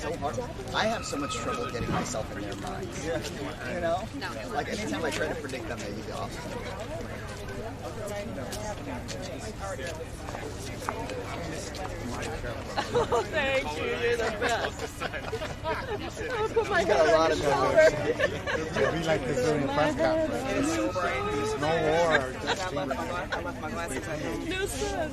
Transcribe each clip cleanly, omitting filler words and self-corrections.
so hard. I have so much trouble getting myself in their minds. You know? Like, anytime I try to predict them, they usually off. Oh, thank you. You're the best. I'll put my Got a lot of numbers. We like to do in the press conference. No war. No son.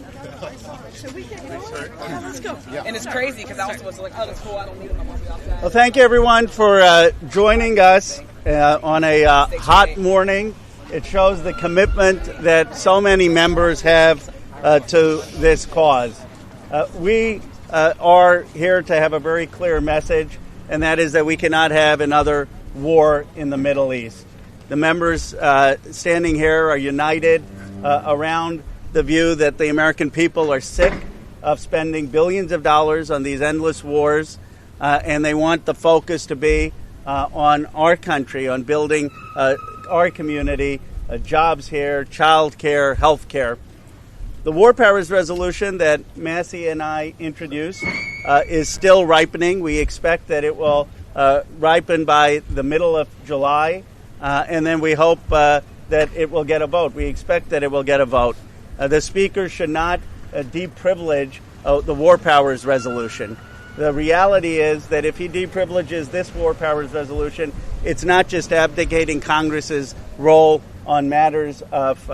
Should we get going? Let's go. And it's crazy because I also was like, oh, that's cool. I don't need them. I'm going to be outside. Well, thank you, everyone, for joining us on a hot morning. It shows the commitment that so many members have to this cause. We are here to have a very clear message, and that is that we cannot have another war in the Middle East. The members standing here are united around the view that the American people are sick of spending billions of dollars on these endless wars, and they want the focus to be on our country, on building our community, jobs here, child care, health care. The War Powers Resolution that Massey and I introduced is still ripening. We expect that it will ripen by the middle of July, and then we hope that it will get a vote. We expect that it will get a vote. The Speaker should not deprivilege the War Powers Resolution. The reality is that if he deprivileges this War Powers Resolution, it's not just abdicating Congress's role on matters of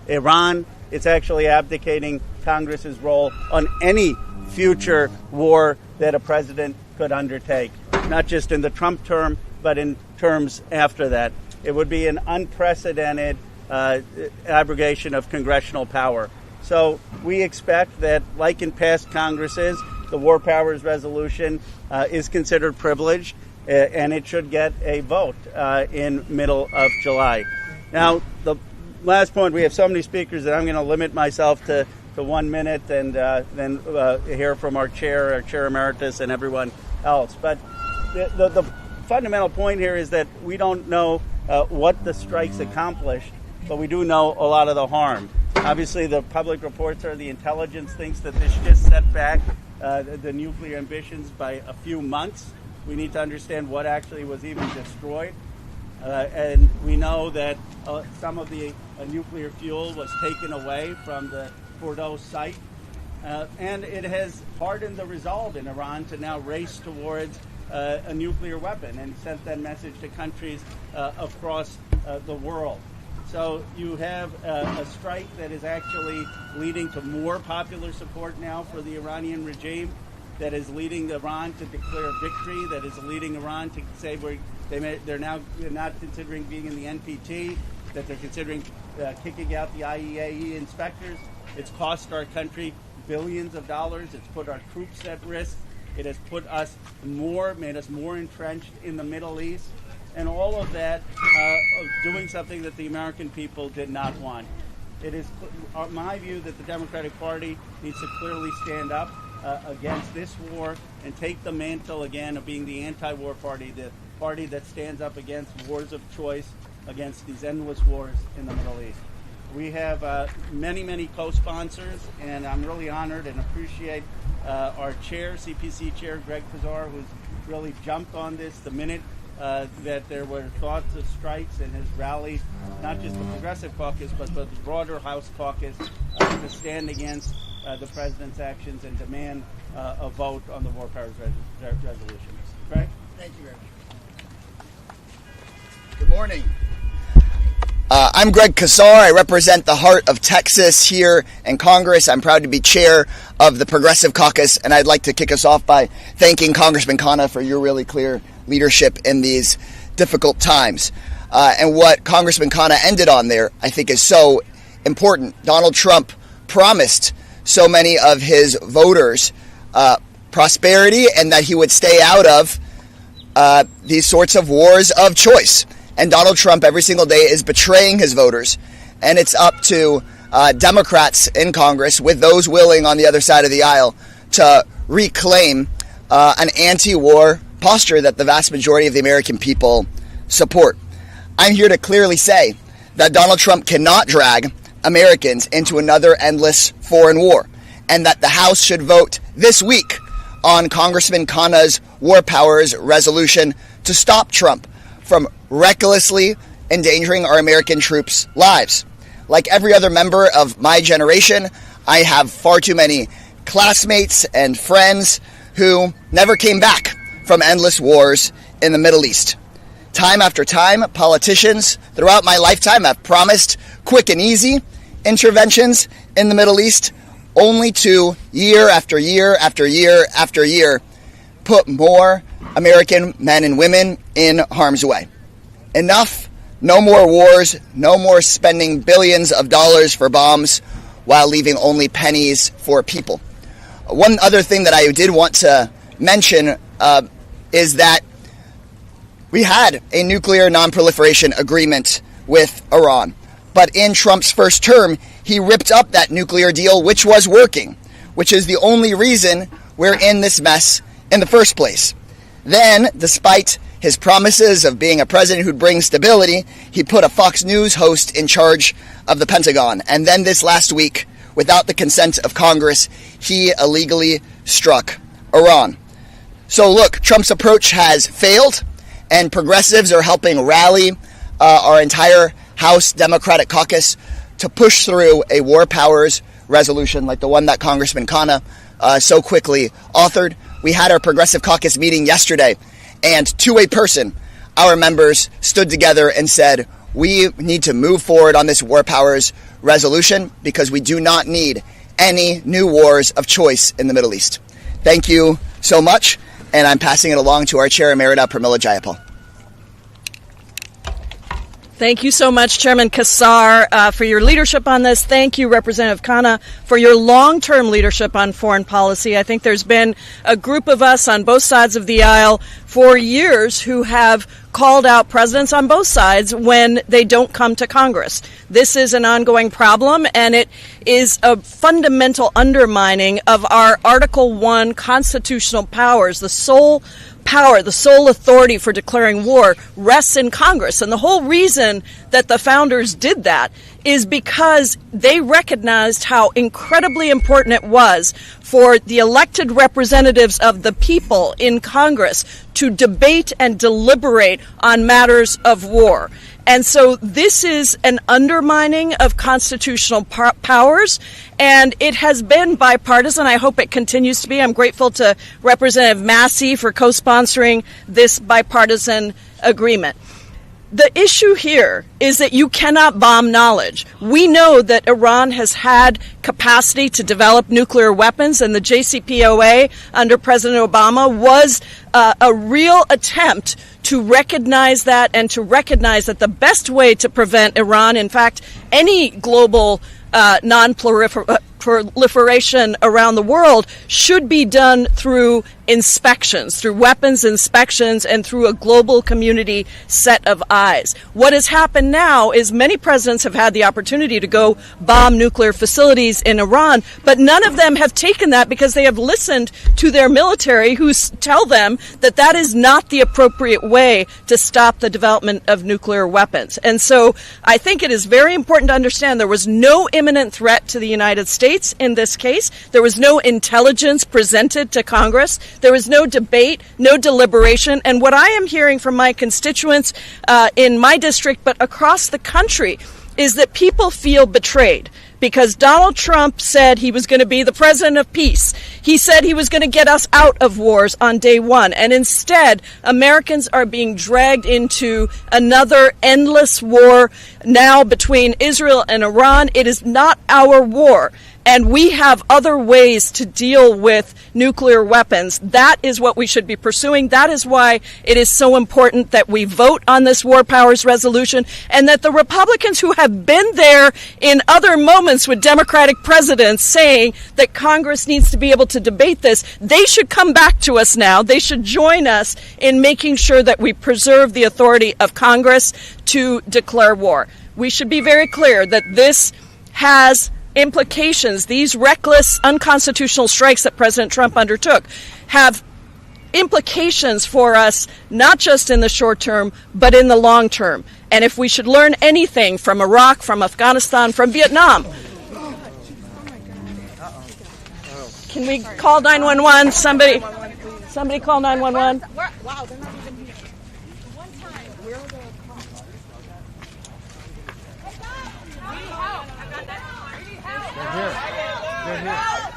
Iran, it's actually abdicating Congress's role on any future war that a president could undertake, not just in the Trump term, but in terms after that. It would be an unprecedented abrogation of congressional power. So we expect that, like in past Congresses, the War Powers Resolution is considered privileged, and it should get a vote in middle of July. Now, the last point, we have so many speakers that I'm going to limit myself to 1 minute and then hear from our chair emeritus, and everyone else. But the fundamental point here is that we don't know what the strikes accomplished, but we do know a lot of the harm. Obviously, the public reports are the intelligence thinks that this just set back the nuclear ambitions by a few months. We need to understand what actually was even destroyed. And we know that some of the nuclear fuel was taken away from the Fordow site. And it has hardened the resolve in Iran to now race towards a nuclear weapon and sent that message to countries across the world. So you have a strike that is actually leading to more popular support now for the Iranian regime, that is leading Iran to declare victory, that is leading Iran to say they're not considering being in the NPT, that they're considering kicking out the IAEA inspectors. It's cost our country billions of dollars. It's put our troops at risk. It has made us more entrenched in the Middle East. And all of that doing something that the American people did not want. It is my view that the Democratic Party needs to clearly stand up against this war and take the mantle again of being the anti-war party, the party that stands up against wars of choice, against these endless wars in the Middle East. We have many, many co-sponsors, and I'm really honored and appreciate our chair, CPC chair, Greg Kazar, who's really jumped on this the minute that there were thoughts of strikes, and has rallied not just the Progressive Caucus, but the broader House Caucus to stand against the President's actions and demand a vote on the War Powers Resolution. Greg? Thank you very much. Good morning. I'm Greg Kazar. I represent the heart of Texas here in Congress. I'm proud to be chair of the Progressive Caucus, and I'd like to kick us off by thanking Congressman Khanna for your really clear leadership in these difficult times. And what Congressman Khanna ended on there, I think, is so important. Donald Trump promised so many of his voters prosperity, and that he would stay out of these sorts of wars of choice. And Donald Trump every single day is betraying his voters. And it's up to Democrats in Congress, with those willing on the other side of the aisle, to reclaim an anti-war posture that the vast majority of the American people support. I'm here to clearly say that Donald Trump cannot drag Americans into another endless foreign war, and that the House should vote this week on Congressman Khanna's War Powers resolution to stop Trump from recklessly endangering our American troops' lives. Like every other member of my generation, I have far too many classmates and friends who never came back from endless wars in the Middle East. Time after time, politicians throughout my lifetime have promised quick and easy interventions in the Middle East, only to year after year after year after year put more American men and women in harm's way. Enough. No more wars. No more spending billions of dollars for bombs while leaving only pennies for people. One other thing that I did want to mention is that we had a nuclear non-proliferation agreement with Iran. But in Trump's first term, he ripped up that nuclear deal, which was working, which is the only reason we're in this mess in the first place. Then, despite his promises of being a president who'd bring stability, he put a Fox News host in charge of the Pentagon. And then this last week, without the consent of Congress, he illegally struck Iran. So look, Trump's approach has failed, and progressives are helping rally our entire House Democratic Caucus to push through a war powers resolution like the one that Congressman Khanna so quickly authored. We had our Progressive Caucus meeting yesterday, and to a person, our members stood together and said, we need to move forward on this war powers resolution because we do not need any new wars of choice in the Middle East. Thank you so much, and I'm passing it along to our Chair Emerita, Pramila Jayapal. Thank you so much, Chairman Kassar, for your leadership on this. Thank you, Representative Khanna, for your long-term leadership on foreign policy. I think there's been a group of us on both sides of the aisle for years who have called out presidents on both sides when they don't come to Congress. This is an ongoing problem, and it is a fundamental undermining of our Article 1 constitutional powers. The sole power, the sole authority for declaring war rests in Congress. And the whole reason that the founders did that is because they recognized how incredibly important it was for the elected representatives of the people in Congress to debate and deliberate on matters of war. And so this is an undermining of constitutional powers, and it has been bipartisan. I hope it continues to be. I'm grateful to Representative Massey for co-sponsoring this bipartisan agreement. The issue here is that you cannot bomb knowledge. We know that Iran has had capacity to develop nuclear weapons, and the JCPOA under President Obama was a real attempt to recognize that and to recognize that the best way to prevent Iran, in fact, any global non-proliferation around the world, should be done through inspections, through weapons inspections, and through a global community set of eyes. What has happened now is many presidents have had the opportunity to go bomb nuclear facilities in Iran, but none of them have taken that because they have listened to their military who tell them that that is not the appropriate way to stop the development of nuclear weapons. And so I think it is very important to understand there was no imminent threat to the United States in this case. There was no intelligence presented to Congress. There was no debate, no deliberation. And what I am hearing from my constituents in my district, but across the country, is that people feel betrayed. Because Donald Trump said he was going to be the president of peace. He said he was going to get us out of wars on day one. And instead, Americans are being dragged into another endless war now between Israel and Iran. It is not our war. And we have other ways to deal with nuclear weapons. That is what we should be pursuing. That is why it is so important that we vote on this war powers resolution, and that the Republicans who have been there in other moments with Democratic presidents saying that Congress needs to be able to debate this, they should come back to us now. They should join us in making sure that we preserve the authority of Congress to declare war. We should be very clear that this has implications. These reckless, unconstitutional strikes that President Trump undertook have implications for us, not just in the short term, but in the long term. And if we should learn anything from Iraq, from Afghanistan, from Vietnam, Can we call 911? Somebody call 911. Wow, they're not even here. One time, where are the They're here. They're here.